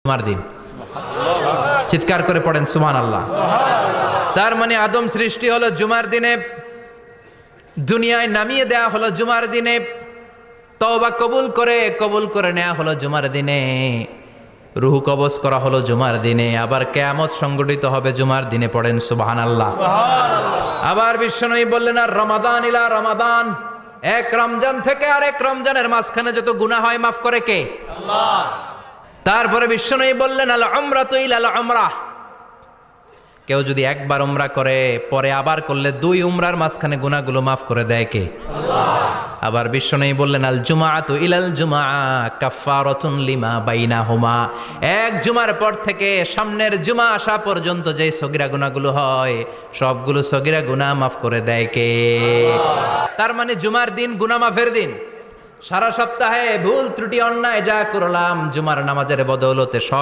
জুমার দিন। চিৎকার করে পড়েন সুবহানাল্লাহ। তার মানে আদম সৃষ্টি হলো জুমার দিনে, দুনিয়ায় নামিয়ে দেয়া হলো জুমার দিনে, তওবা কবুল করে নেওয়া হলো জুমার দিনে, রূহ কবজ করা হলো জুমার দিনে, আবার কিয়ামত সংগঠিত হবে জুমার দিনে। পড়েন সুবহানাল্লাহ। আবার বিশ্বনবী বললেন, আর রমাদান ইলা রমাদান, এক রমজান থেকে আরেক রমজানের মাঝখানে যত গুনাহ হয় মাফ করে কে? আল্লাহ। তারপরে বিশ্বনবী বললেন, আল উমরাতু ইলাল উমরাহ, কেউ যদি একবার উমরা করে পরে আবার করলে দুই উমরার মাঝখানে গুনাহগুলো মাফ করে দেয় কে? আল্লাহ। আবার বিশ্বনবী বললেন, আল জুমআতু ইলাল জুমআ কাফফারাতুন লিমা বাইনাহুমা, এক জুমার পর থেকে সামনের জুমা আসা পর্যন্ত যে সগীরা গুনাহগুলো হয় সবগুলো সগীরা গুনাহ মাফ করে দেয় কে? তার মানে জুমার দিন গুনাহ মাফের দিন। সারা সপ্তাহে ভুল ত্রুটি অন্যায় যা করলাম জুমার নামাজের বদৌলতে সব